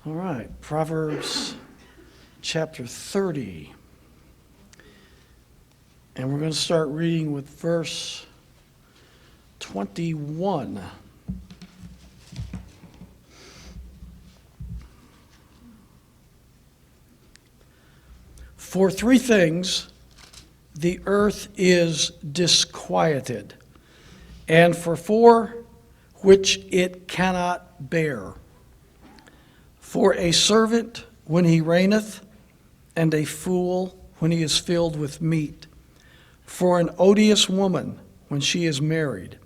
All right, Proverbs chapter 30. And we're going to start reading with verse 21. For three things the earth is disquieted, and for four which it cannot bear. For a servant when he reigneth, and a fool when he is filled with meat. For an odious woman when she is married,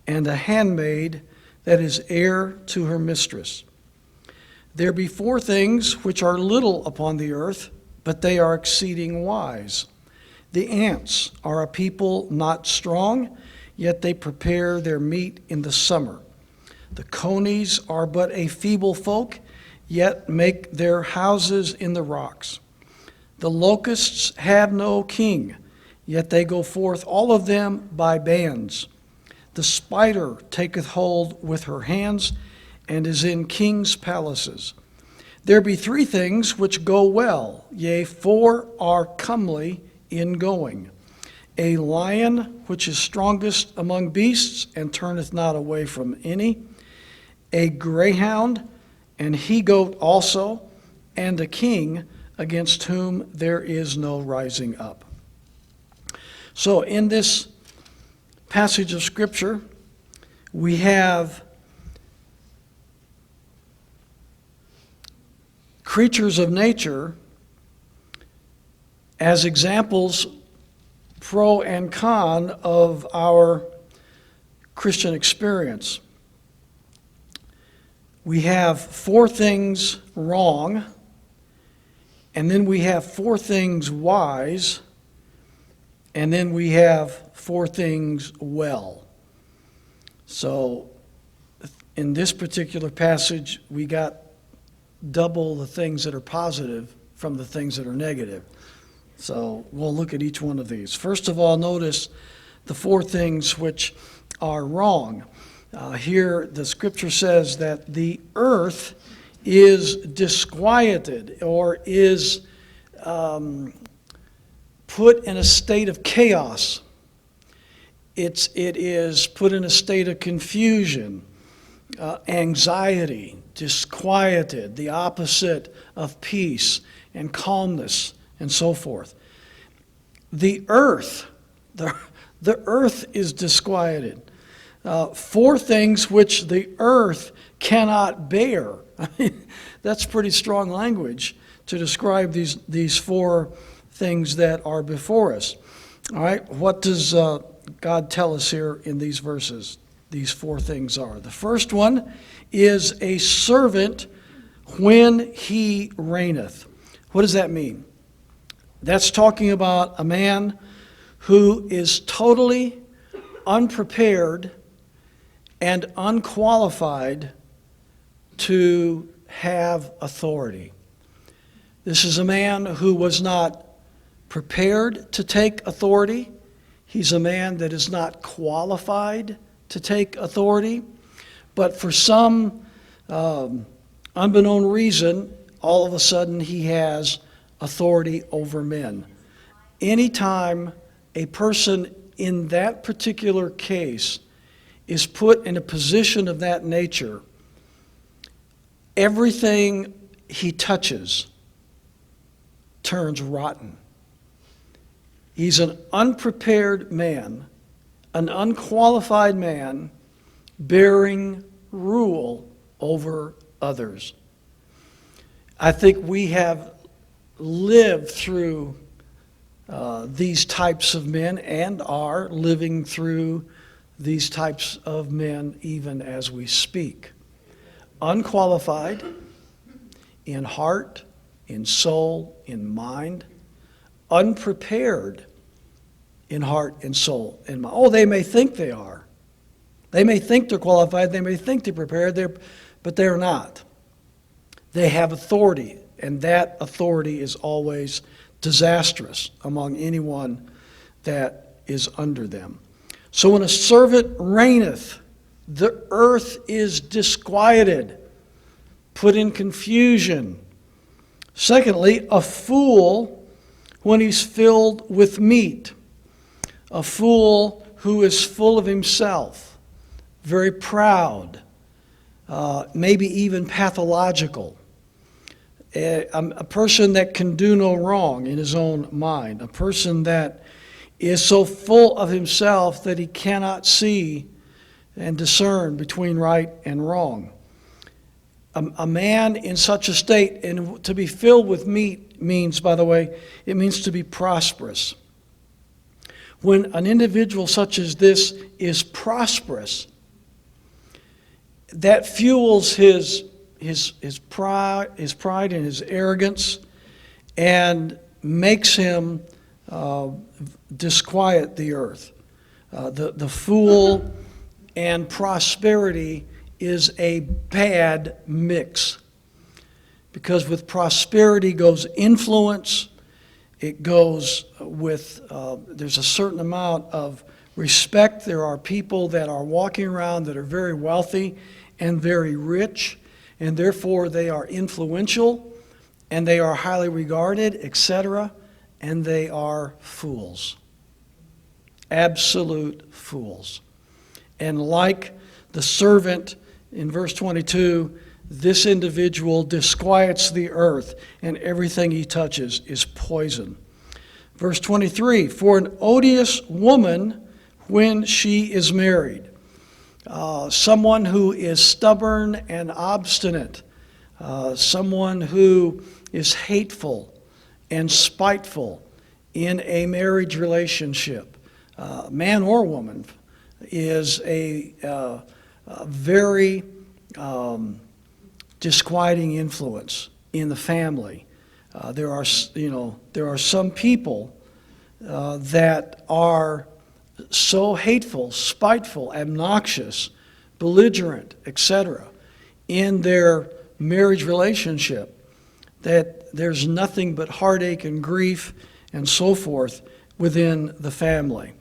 and a handmaid that is heir to her mistress. There be four things which are little upon the earth, but they are exceeding wise. The ants are a people not strong, yet they prepare their meat in the summer. The conies are but a feeble folk, yet make their houses in the rocks. The locusts have no king, yet they go forth all of them by bands. The spider taketh hold with her hands, and is in kings' palaces. There be three things which go well, yea, four are comely in going. A lion which is strongest among beasts, and turneth not away from any. A greyhound, and he-goat also, and a king against whom there is no rising up. So in this passage of Scripture, we have creatures of nature as examples, pro and con, of our Christian experience. We have four things wrong, and then we have four things wise, and then we have four things well. So in this particular passage, we got double the things that are positive from the things that are negative. So we'll look at each one of these. First of all, notice the four things which are wrong. Here the scripture says that the earth is disquieted, or is put in a state of chaos. It is put in a state of confusion, anxiety, disquieted, the opposite of peace and calmness, and so forth. The earth is disquieted. Four things which the earth cannot bear. I mean, that's pretty strong language to describe these four things that are before us. All right, what does God tell us here in these verses? These four things are. The first one is a servant when he reigneth. What does that mean? That's talking about a man who is totally unprepared and unqualified to have authority. This is a man who was not prepared to take authority. He's a man that is not qualified to take authority. But for some unbeknown reason, all of a sudden he has authority over men. Anytime a person in that particular case is put in a position of that nature, everything he touches turns rotten. He's an unprepared man, an unqualified man, bearing rule over others. I think we have lived through these types of men, and are living through these types of men even as we speak. Unqualified in heart, in soul, in mind. Unprepared in heart and soul and mind. Oh, they may think they are. They may think they're qualified. They may think they're prepared, but they're not. They have authority, and that authority is always disastrous among anyone that is under them. So when a servant reigneth, the earth is disquieted. put in confusion. Secondly, a fool when he's filled with meat. A fool who is full of himself, very proud, maybe even pathological. A person that can do no wrong in his own mind. A person that is so full of himself that he cannot see and discern between right and wrong. A man in such a state, and to be filled with meat means, by the way, it means to be prosperous. When an individual such as this is prosperous, that fuels his pride and his arrogance, and makes him disquiet the earth. The fool and prosperity is a bad mix, because with prosperity goes influence. It goes with, there's a certain amount of respect. There are people that are walking around that are very wealthy and very rich, and therefore they are influential, and they are highly regarded, etc., and they are fools. Absolute fools. And like the servant in verse 22, this individual disquiets the earth, and everything he touches is poison. Verse 23, for an odious woman when she is married. Someone who is stubborn and obstinate. Someone who is hateful and spiteful in a marriage relationship. Man or woman is a very disquieting influence in the family. There are some people that are so hateful, spiteful, obnoxious, belligerent, etc., in their marriage relationship, that there's nothing but heartache and grief and so forth within the family.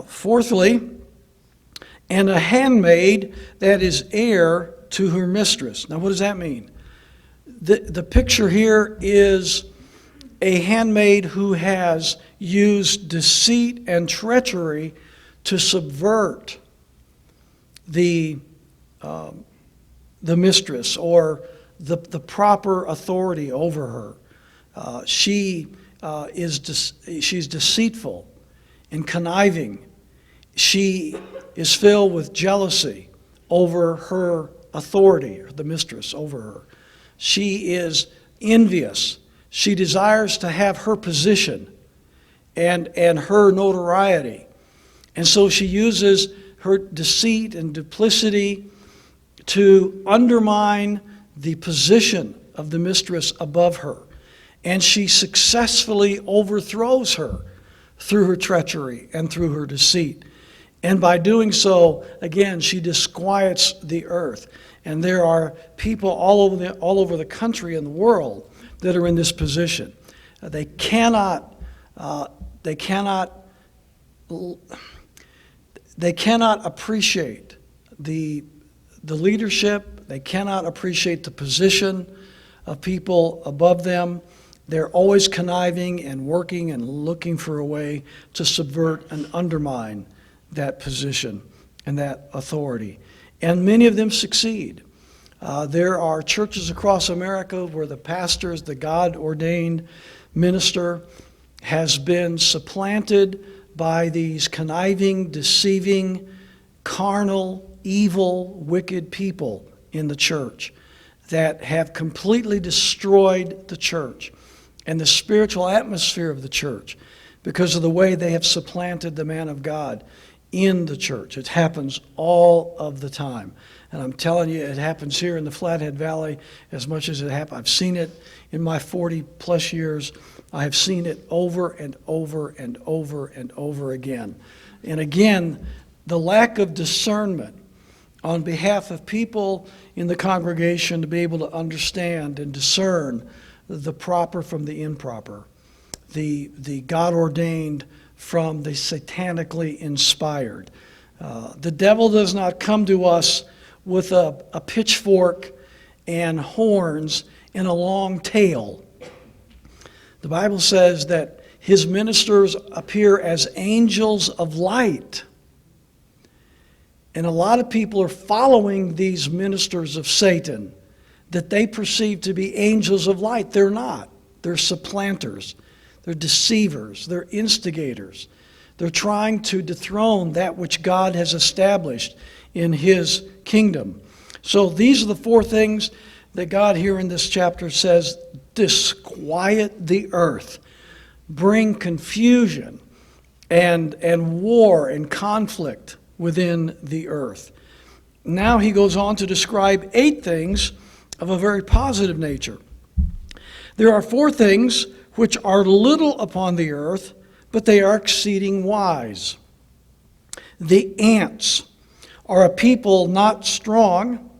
Fourthly, and a handmaid that is heir to her mistress. Now, what does that mean? The picture here is a handmaid who has used deceit and treachery to subvert the mistress, or the proper authority over her. She's deceitful and conniving. She is filled with jealousy over her authority, or the mistress over her. She is envious. She desires to have her position and her notoriety. And so she uses her deceit and duplicity to undermine the position of the mistress above her. And she successfully overthrows her through her treachery and through her deceit. And by doing so, again, she disquiets the earth. And there are people all over the country and the world that are in this position. They cannot appreciate the leadership. They cannot appreciate the position of people above them. They're always conniving and working and looking for a way to subvert and undermine that position and that authority. And many of them succeed. There are churches across America where the pastor, the God-ordained minister, has been supplanted by these conniving, deceiving, carnal, evil, wicked people in the church that have completely destroyed the church and the spiritual atmosphere of the church because of the way they have supplanted the man of God in the church. It happens all of the time. And I'm telling you, it happens here in the Flathead Valley as much as it happens. I've seen it in my 40-plus years. I have seen it over and over and over and over again. And again, the lack of discernment on behalf of people in the congregation to be able to understand and discern the proper from the improper, the God-ordained from the satanically inspired. The devil does not come to us with a pitchfork and horns and a long tail. The Bible says that his ministers appear as angels of light. And a lot of people are following these ministers of Satan that they perceive to be angels of light. They're not. They're supplanters. They're deceivers. They're instigators. They're trying to dethrone that which God has established in his kingdom. So these are the four things that God here in this chapter says: disquiet the earth, bring confusion and war and conflict within the earth. Now he goes on to describe 8 things of a very positive nature. There are 4 things which are little upon the earth, but they are exceeding wise. The ants are a people not strong,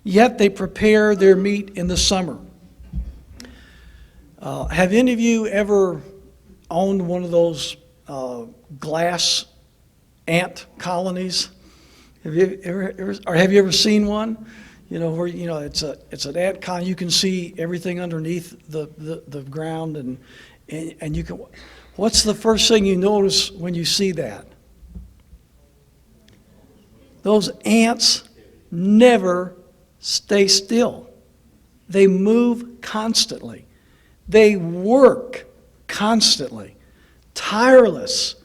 yet they prepare their meat in the summer. Have any of you ever owned one of those glass ant colonies? Have you ever seen one? You know, where it's an ant colony. You can see everything underneath the ground, and you can. What's the first thing you notice when you see that? Those ants never stay still. They move constantly. They work constantly, tireless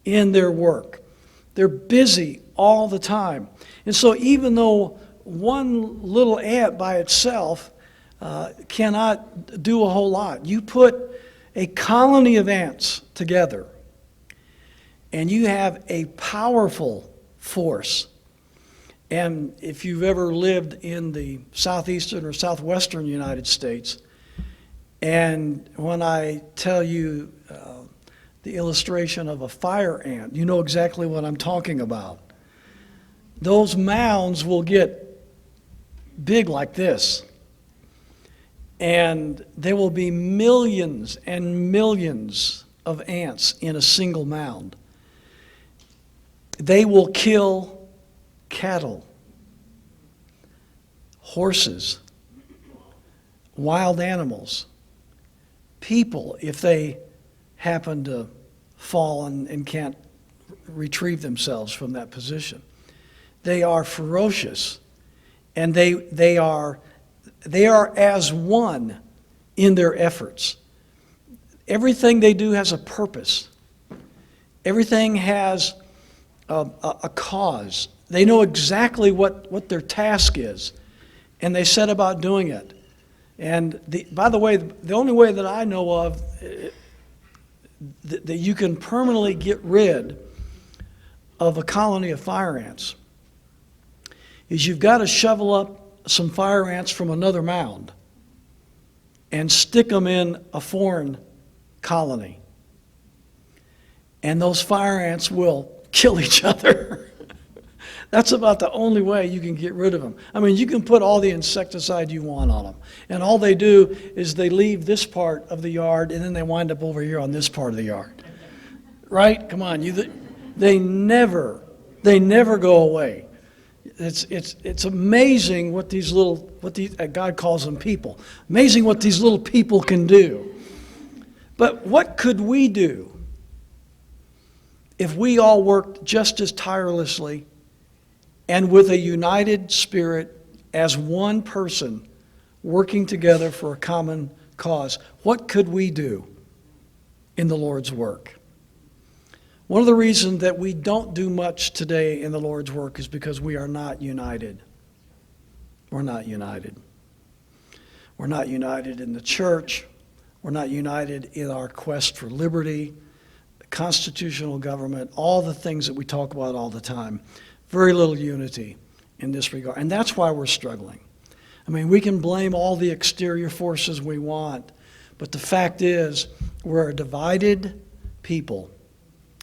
in their work. They're busy all the time. And so even though one little ant by itself cannot do a whole lot, you put a colony of ants together and you have a powerful force. And if you've ever lived in the southeastern or southwestern United States, and when I tell you the illustration of a fire ant, you know exactly what I'm talking about. Those mounds will get big like this, and there will be millions and millions of ants in a single mound. They will kill cattle, horses, wild animals, people if they happen to fall and can't retrieve themselves from that position. They are ferocious, and they are as one in their efforts. Everything they do has a purpose. Everything has a cause. They know exactly what their task is, and they set about doing it. And by the way, the only way that I know of that you can permanently get rid of a colony of fire ants is you've got to shovel up some fire ants from another mound and stick them in a foreign colony. And those fire ants will kill each other. That's about the only way you can get rid of them. I mean, you can put all the insecticide you want on them, and all they do is they leave this part of the yard, and then they wind up over here on this part of the yard. Right? Come on, they never go away. It's amazing what these God calls them people. Amazing what these little people can do. But what could we do if we all worked just as tirelessly and with a united spirit as one person working together for a common cause? What could we do in the Lord's work? One of the reasons that we don't do much today in the Lord's work is because we are not united. We're not united. We're not united in the church. We're not united in our quest for liberty, constitutional government, all the things that we talk about all the time. Very little unity in this regard. And that's why we're struggling. I mean, we can blame all the exterior forces we want, but the fact is we're a divided people,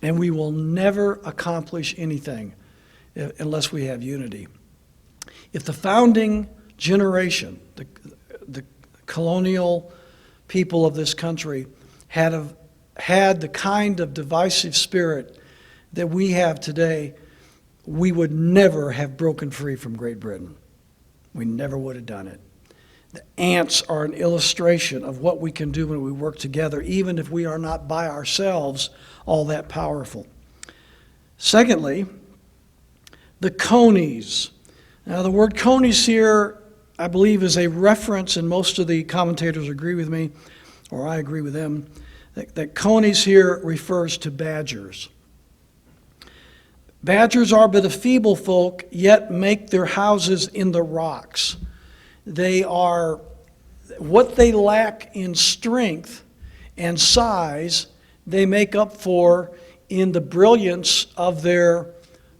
and we will never accomplish anything unless we have unity. If the founding generation, the colonial people of this country, had the kind of divisive spirit that we have today, we would never have broken free from Great Britain. We never would have done it. The ants are an illustration of what we can do when we work together, even if we are not by ourselves all that powerful. Secondly, the conies. Now, the word conies here, I believe, is a reference, and most of the commentators agree with me, or I agree with them, that conies here refers to badgers. Badgers are but a feeble folk, yet make their houses in the rocks. They are, what they lack in strength and size, they make up for in the brilliance of their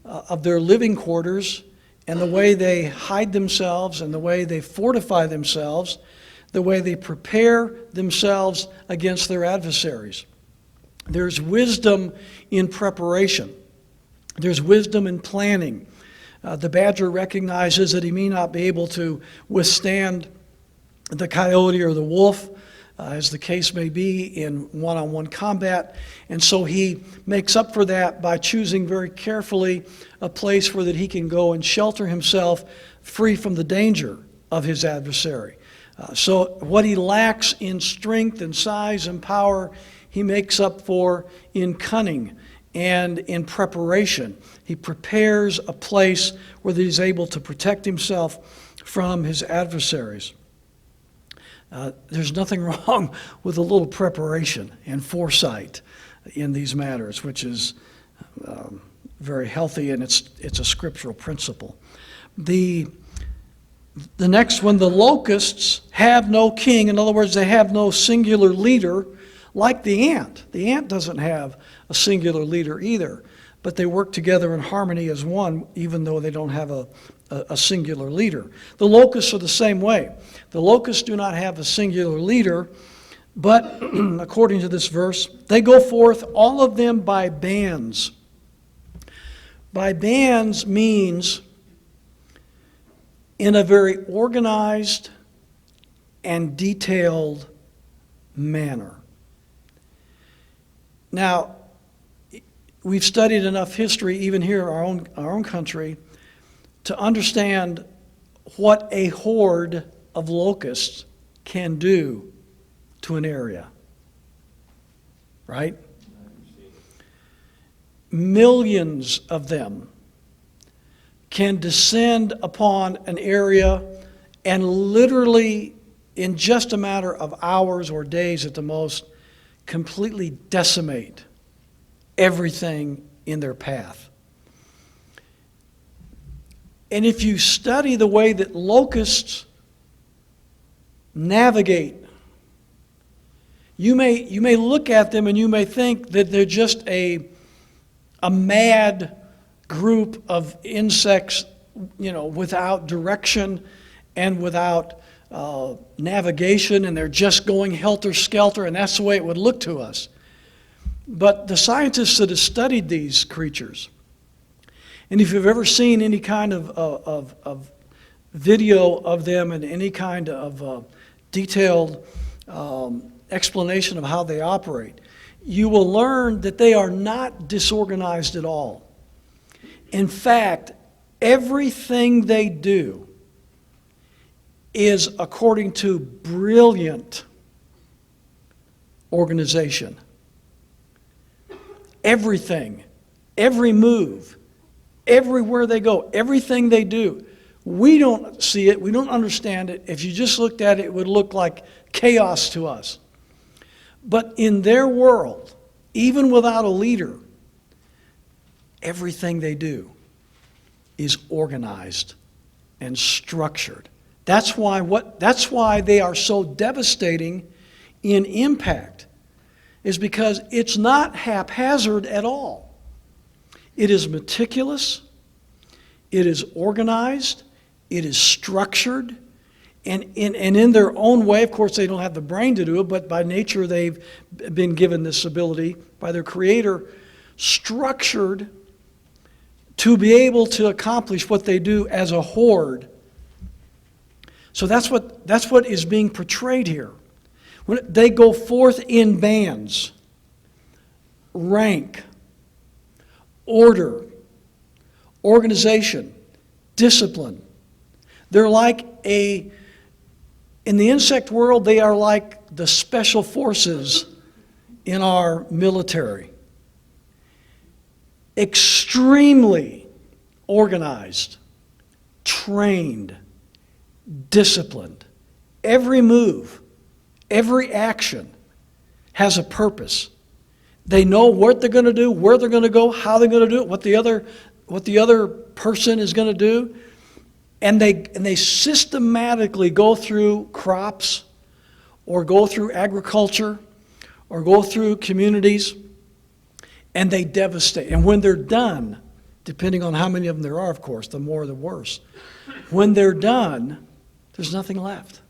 living quarters and the way they hide themselves and the way they fortify themselves, the way they prepare themselves against their adversaries. There's wisdom in preparation. There's wisdom in planning. The badger recognizes that he may not be able to withstand the coyote or the wolf, as the case may be in one-on-one combat. And so he makes up for that by choosing very carefully a place where that he can go and shelter himself free from the danger of his adversary. So what he lacks in strength and size and power, he makes up for in cunning and in preparation. He prepares a place where he's able to protect himself from his adversaries. There's nothing wrong with a little preparation and foresight in these matters, which is very healthy, and it's a scriptural principle. The next one, the locusts have no king. In other words, they have no singular leader like the ant. The ant doesn't have a singular leader either, but they work together in harmony as one, even though they don't have a singular leader. The locusts are the same way. The locusts do not have a singular leader, but according to this verse, they go forth, all of them by bands. By bands means in a very organized and detailed manner. Now, we've studied enough history, even here in our own country, to understand what a horde of locusts can do to an area. Right? Millions of them can descend upon an area and literally, in just a matter of hours or days at the most, completely decimate everything in their path. And if you study the way that locusts navigate, you may look at them and you may think that they're just a mad group of insects, without direction and without navigation, and they're just going helter-skelter, and that's the way it would look to us. But the scientists that have studied these creatures, and if you've ever seen any kind of video of them and any kind of detailed explanation of how they operate, you will learn that they are not disorganized at all. In fact, everything they do is according to brilliant organization. Everything, every move, everywhere they go, everything they do, we don't see it, we don't understand it. If you just looked at it, it would look like chaos to us. But in their world, even without a leader, everything they do is organized and structured. That's why they are so devastating in impact, is because it's not haphazard at all. It is meticulous, it is organized, it is structured, and in their own way. Of course, they don't have the brain to do it, but by nature they've been given this ability by their Creator, structured to be able to accomplish what they do as a horde. So that's what is being portrayed here. When they go forth in bands, rank, order, organization, discipline. They're like a In the insect world, they are like the special forces in our military. Extremely organized, trained, disciplined. Every move, every action has a purpose. They know what they're going to do, where they're going to go, how they're going to do it, what the other person is going to do. And they systematically go through crops or go through agriculture or go through communities, and they devastate. And when they're done, depending on how many of them there are, of course, the more the worse. When they're done, there's nothing left.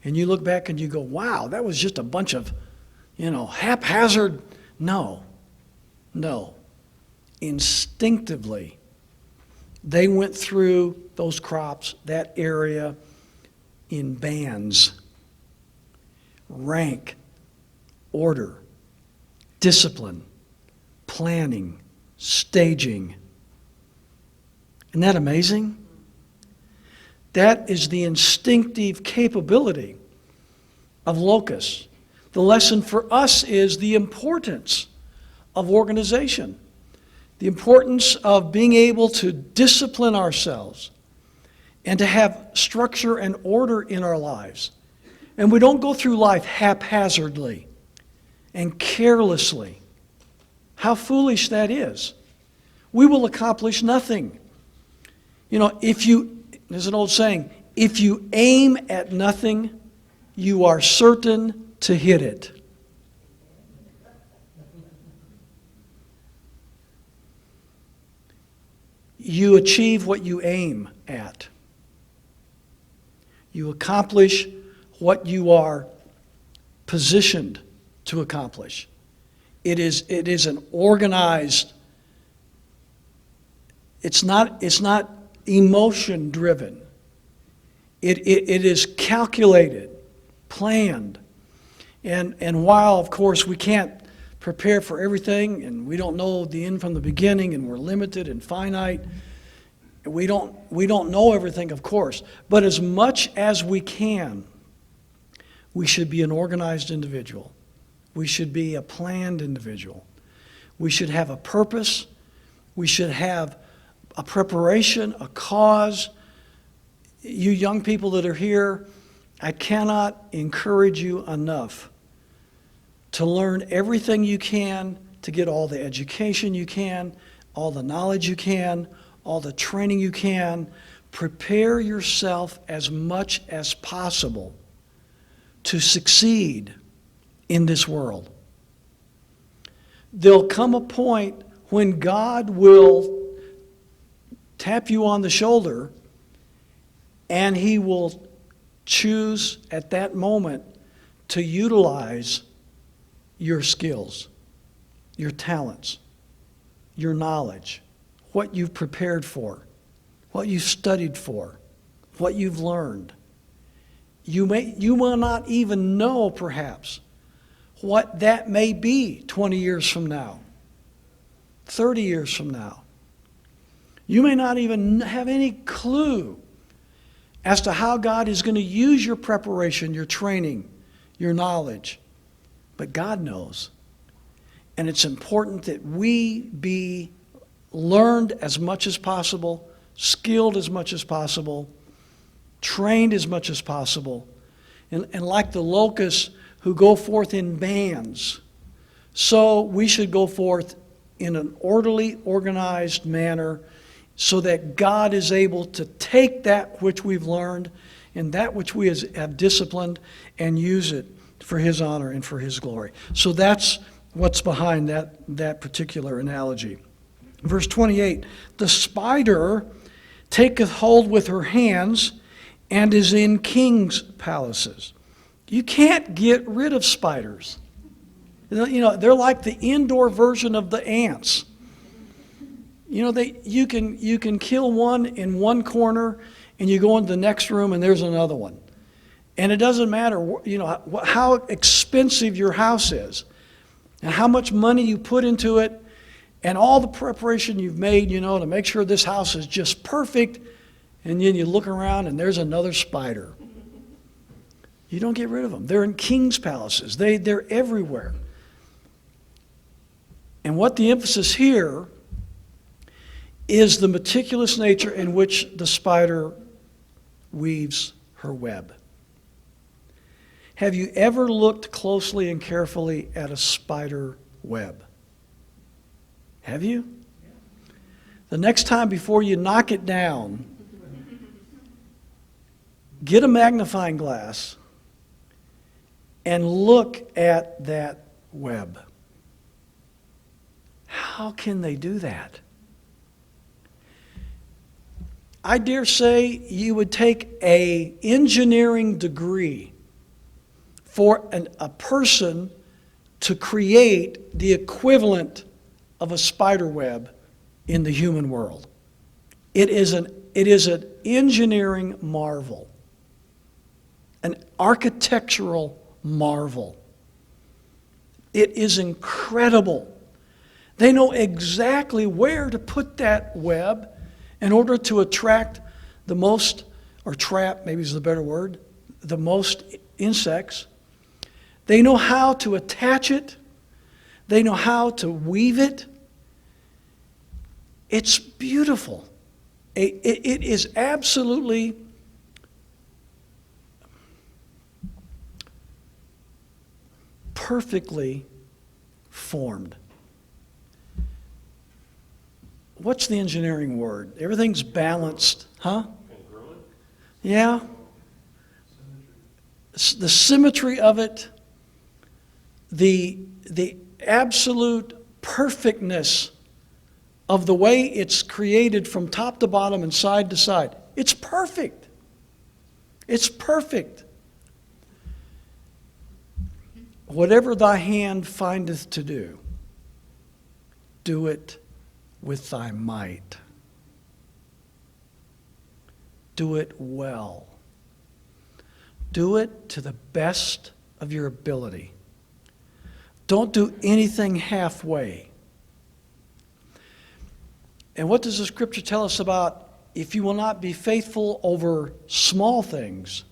And you look back and you go, wow, that was just a bunch of, haphazard. No. Instinctively, they went through those crops, that area, in bands. Rank, order, discipline, planning, staging. Isn't that amazing? That is the instinctive capability of locusts. The lesson for us is the importance of organization, the importance of being able to discipline ourselves and to have structure and order in our lives. And we don't go through life haphazardly and carelessly. How foolish that is. We will accomplish nothing. There's an old saying, if you aim at nothing, you are certain to hit it. You achieve what you aim at. You accomplish what you are positioned to accomplish. It is an organized, it's not emotion driven. It is calculated, planned. And while, of course, we can't prepare for everything, and we don't know the end from the beginning, and we're limited and finite, we don't know everything, of course. But as much as we can, we should be an organized individual. We should be a planned individual. We should have a purpose. We should have a preparation, a cause. You young people that are here, I cannot encourage you enough to learn everything you can, to get all the education you can, all the knowledge you can, all the training you can. Prepare yourself as much as possible to succeed in this world. There'll come a point when God will tap you on the shoulder, and He will choose at that moment to utilize your skills, your talents, your knowledge, what you've prepared for, what you've studied for, what you've learned. You will not even know, perhaps, what that may be 20 years from now, 30 years from now. You may not even have any clue as to how God is going to use your preparation, your training, your knowledge. But God knows. And it's important that we be learned as much as possible, skilled as much as possible, trained as much as possible. And like the locusts who go forth in bands, so we should go forth in an orderly, organized manner, so that God is able to take that which we've learned and that which we have disciplined and use it for His honor and for His glory. So that's what's behind that particular analogy. Verse 28, the spider taketh hold with her hands and is in kings' palaces. You can't get rid of spiders. They're like the indoor version of the ants. You can kill one in one corner, and you go into the next room, and there's another one. And it doesn't matter, how expensive your house is, and how much money you put into it, and all the preparation you've made, to make sure this house is just perfect. And then you look around, and there's another spider. You don't get rid of them. They're in king's palaces. They're everywhere. And what the emphasis here is the meticulous nature in which the spider weaves her web. Have you ever looked closely and carefully at a spider web? Have you? The next time before you knock it down, get a magnifying glass and look at that web. How can they do that? I dare say you would take an engineering degree for a person to create the equivalent of a spider web in the human world. It is an engineering marvel, an architectural marvel. It is incredible. They know exactly where to put that web in order to attract the most, or trap, maybe is the better word, the most insects. They know how to attach it. They know how to weave it. It's beautiful. It is absolutely perfectly formed. What's the engineering word? Everything's balanced, huh? Congruent? Yeah. The symmetry of it, the absolute perfectness of the way it's created from top to bottom and side to side. It's perfect. It's perfect. Whatever thy hand findeth to do, do it with thy might. Do it well. Do it to the best of your ability. Don't do anything halfway. And what does the scripture tell us about if you will not be faithful over small things,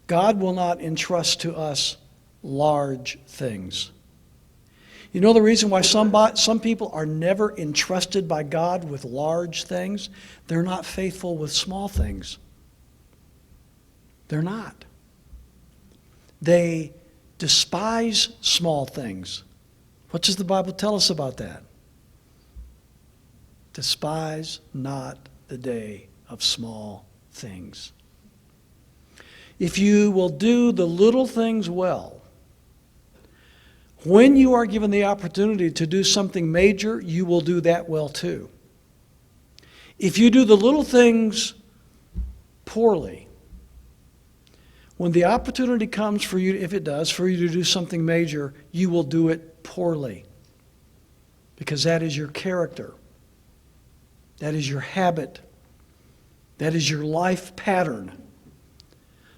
God will not entrust to us large things. You know the reason why some people are never entrusted by God with large things? They're not faithful with small things. They're not. They despise small things. What does the Bible tell us about that? Despise not the day of small things. If you will do the little things well, when you are given the opportunity to do something major, you will do that well too. If you do the little things poorly, when the opportunity comes for you, if it does, for you to do something major, you will do it poorly. Because that is your character. That is your habit. That is your life pattern.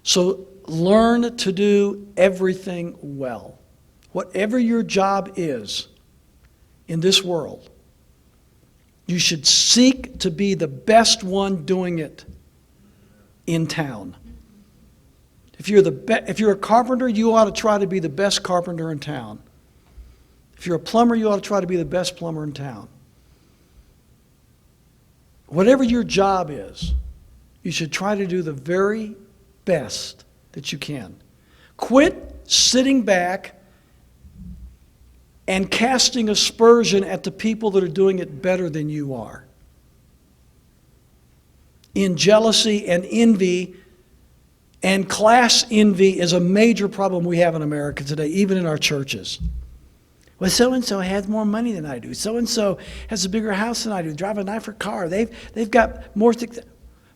So learn to do everything well. Whatever your job is in this world, you should seek to be the best one doing it in town. If you're a carpenter, you ought to try to be the best carpenter in town. If you're a plumber, you ought to try to be the best plumber in town. Whatever your job is, you should try to do the very best that you can. Quit sitting back and casting aspersion at the people that are doing it better than you are. In jealousy and envy, and class envy is a major problem we have in America today, even in our churches. Well, so-and-so has more money than I do. So-and-so has a bigger house than I do, drive a nicer car. They've got more things.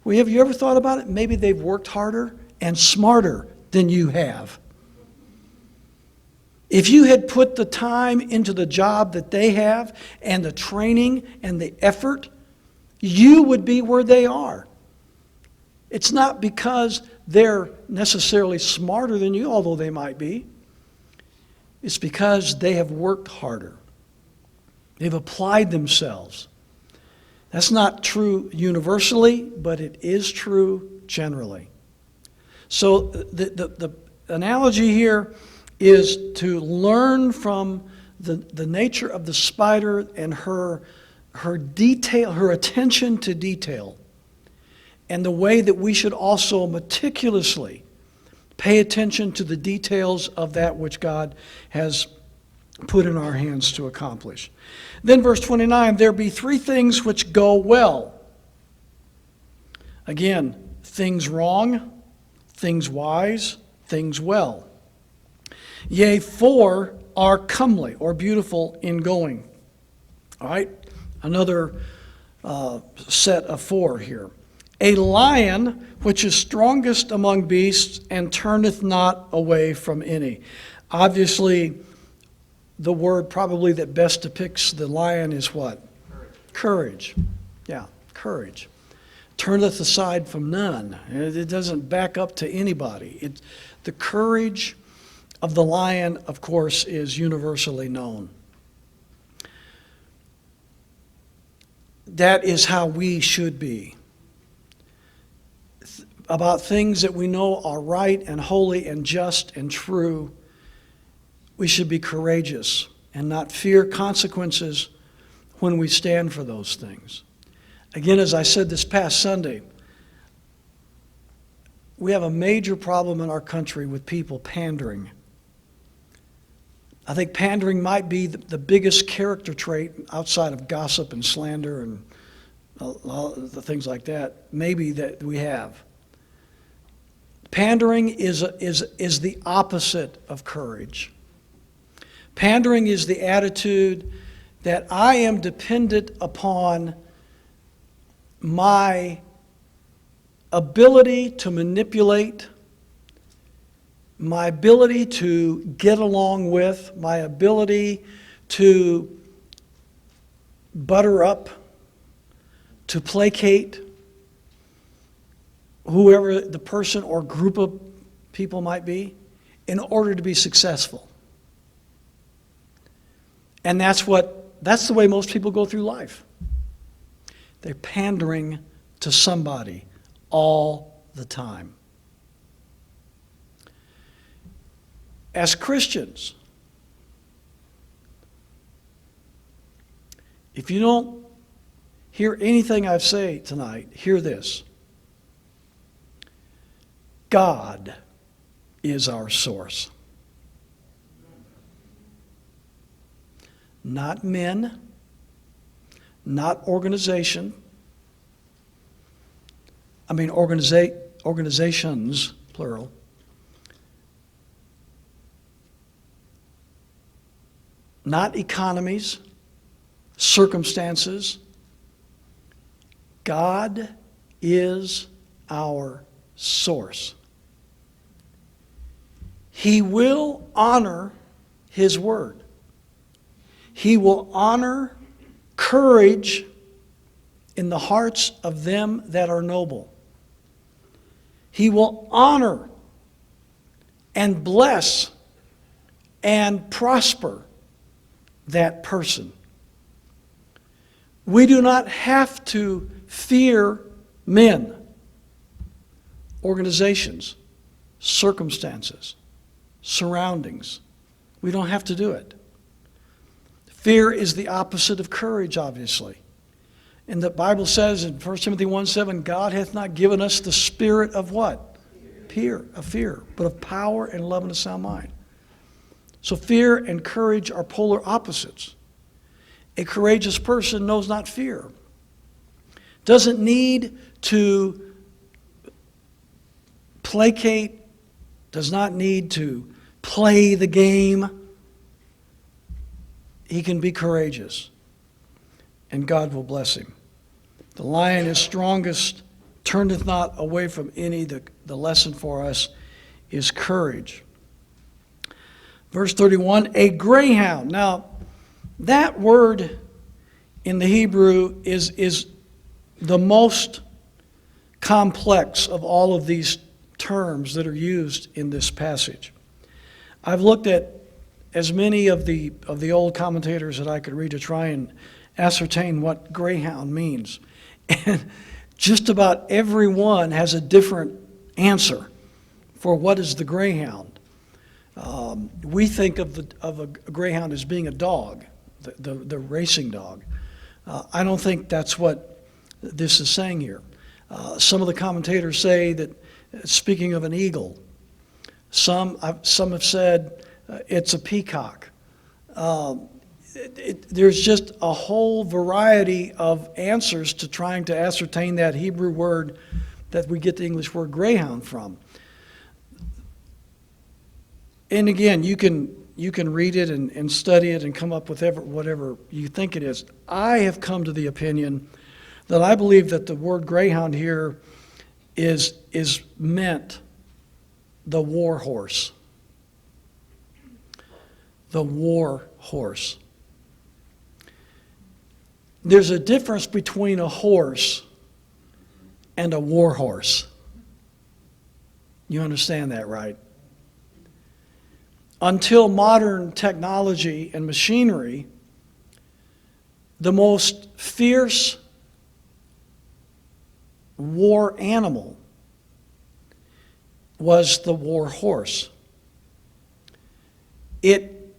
Well, have you ever thought about it? Maybe they've worked harder and smarter than you have. If you had put the time into the job that they have and the training and the effort, you would be where they are. It's not because they're necessarily smarter than you, although they might be. It's because they have worked harder. They've applied themselves. That's not true universally, but it is true generally. So the analogy here is to learn from the nature of the spider and her detail, her attention to detail, and the way that we should also meticulously pay attention to the details of that which God has put in our hands to accomplish. Then verse 29, there be three things which go well. Again, things wrong, things wise, things well. Yea, four are comely or beautiful in going. All right, another set of four here. A lion which is strongest among beasts and turneth not away from any. Obviously, the word probably that best depicts the lion is what? Courage. Yeah, courage. Turneth aside from none. It doesn't back up to anybody. The courage of the lion, of course, is universally known. That is how we should be. About things that we know are right and holy and just and true, we should be courageous and not fear consequences when we stand for those things. Again, as I said this past Sunday, we have a major problem in our country with people pandering. I think pandering might be the biggest character trait outside of gossip and slander and the things like that, maybe that we have. Pandering is the opposite of courage. Pandering is the attitude that I am dependent upon my ability to manipulate, my ability to get along with, my ability to butter up, to placate whoever the person or group of people might be in order to be successful. And that's the way most people go through life. They're pandering to somebody all the time. As Christians, if you don't hear anything I say tonight, hear this. God is our source. Not men, not organizations, plural. Not economies, circumstances. God is our source. He will honor His word. He will honor courage in the hearts of them that are noble. He will honor and bless and prosper that person. We do not have to fear men, organizations, circumstances, surroundings. We don't have to do it. Fear is the opposite of courage, obviously. And the Bible says in 1 Timothy 1:7, God hath not given us the spirit of what? Fear, but of power and love and a sound mind. So fear and courage are polar opposites. A courageous person knows not fear. Doesn't need to placate, does not need to play the game. He can be courageous, and God will bless him. The lion is strongest, turneth not away from any. The lesson for us is courage. Verse 31, a greyhound. Now, that word in the Hebrew is the most complex of all of these terms that are used in this passage. I've looked at as many of the old commentators that I could read to try and ascertain what greyhound means. And just about every one has a different answer For what is the greyhound? We think of a greyhound as being a dog, the racing dog. I don't think that's what this is saying here. Some of the commentators say that, speaking of an eagle, some have said it's a peacock. There's just a whole variety of answers to trying to ascertain that Hebrew word that we get the English word greyhound from. And again, you can read it and study it and come up with whatever you think it is. I have come to the opinion that I believe that the word greyhound here is meant the war horse. The war horse. There's a difference between a horse and a war horse. You understand that, right? Until modern technology and machinery, the most fierce war animal was the war horse. It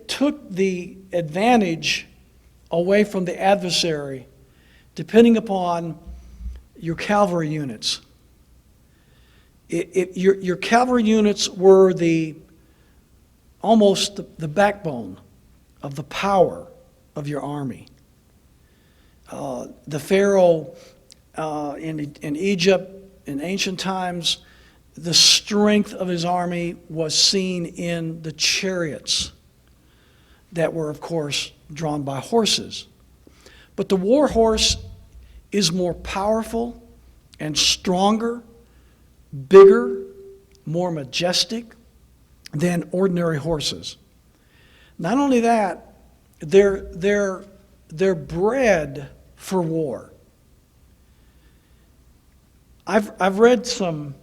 took the advantage away from the adversary depending upon your cavalry units. Your cavalry units were almost the backbone of the power of your army. The Pharaoh in Egypt in ancient times, the strength of his army was seen in the chariots that were, of course, drawn by horses. But the war horse is more powerful and stronger, bigger, more majestic than ordinary horses. Not only that, they're bred for war. I've read some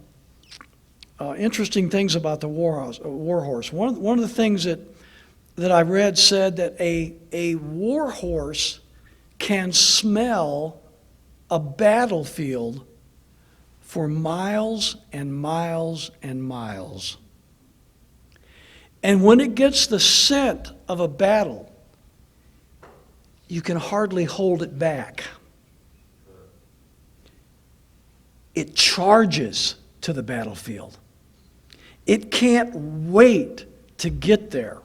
interesting things about the war horse. One of the things that I read said that a war horse can smell a battlefield for miles and miles and miles. And when it gets the scent of a battle, you can hardly hold it back. It charges to the battlefield. It can't wait to get there.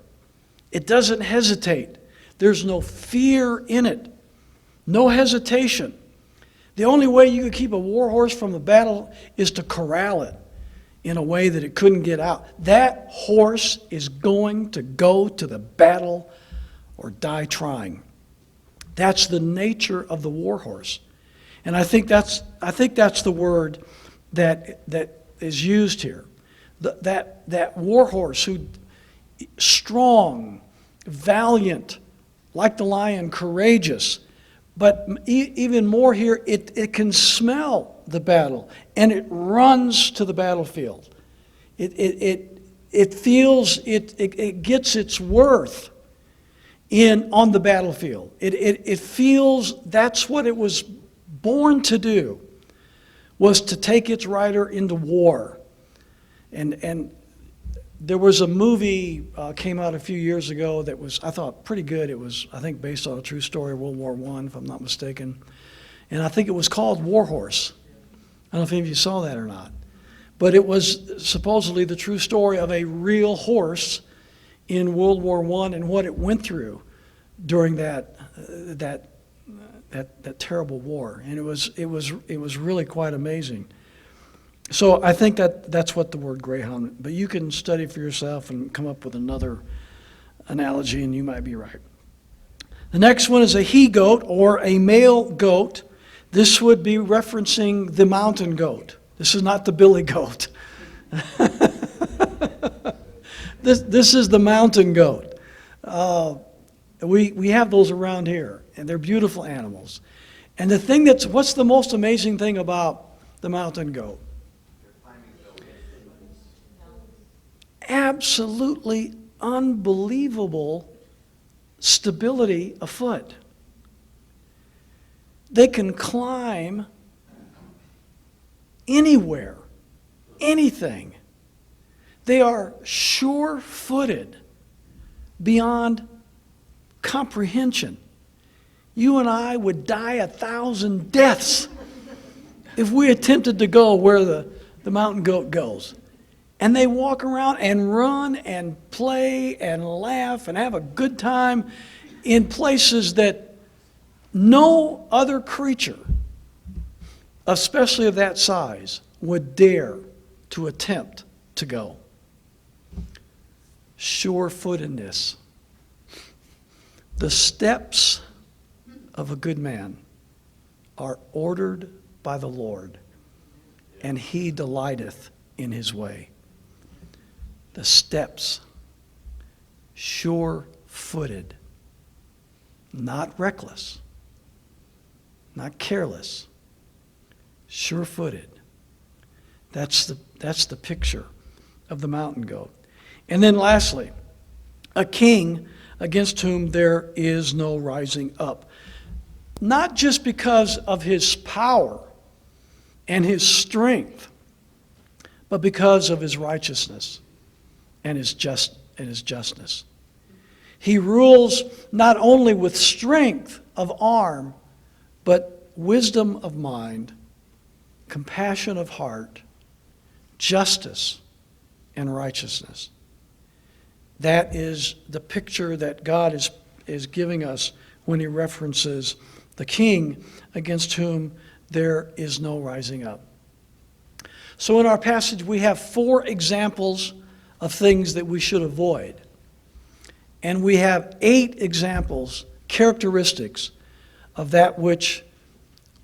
It doesn't hesitate. There's no fear in it. No hesitation. The only way you could keep a war horse from the battle is to corral it in a way that it couldn't get out. That horse is going to go to the battle or die trying. That's the nature of the war horse. And I think that's the word that is used here. That war horse who strong, valiant, like the lion, courageous. But even more here, it can smell the battle, and it runs to the battlefield. It feels it gets its worth on the battlefield. It feels that's what it was born to do, was to take its rider into war. And there was a movie came out a few years ago that was, I thought, pretty good. It was, I think, based on a true story of World War I, if I'm not mistaken. And I think it was called War Horse. I don't know if any of you saw that or not. But it was supposedly the true story of a real horse in World War I and what it went through during that terrible war. And it was really quite amazing. So I think that's what the word greyhound, but you can study for yourself and come up with another analogy, and you might be right. The next one is a he-goat or a male goat. This would be referencing the mountain goat. This is not the billy goat. This is the mountain goat. We have those around here, and they're beautiful animals. And what's the most amazing thing about the mountain goat? Absolutely unbelievable stability afoot. They can climb anywhere, anything. They are sure-footed beyond comprehension. You and I would die 1,000 deaths if we attempted to go where the mountain goat goes. And they walk around and run and play and laugh and have a good time in places that no other creature, especially of that size, would dare to attempt to go. Sure-footedness. The steps of a good man are ordered by the Lord, and he delighteth in his way. The steps, sure-footed, not reckless, not careless, sure-footed. That's the picture of the mountain goat. And then lastly, a king against whom there is no rising up. Not just because of his power and his strength, but because of his righteousness and his justness. He rules not only with strength of arm, but wisdom of mind, compassion of heart, justice, and righteousness. That is the picture that God is giving us when he references the king against whom there is no rising up. So in our passage, we have 4 examples of things that we should avoid. And we have 8 examples, characteristics of that which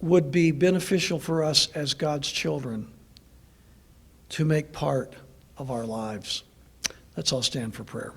would be beneficial for us as God's children to make part of our lives. Let's all stand for prayer.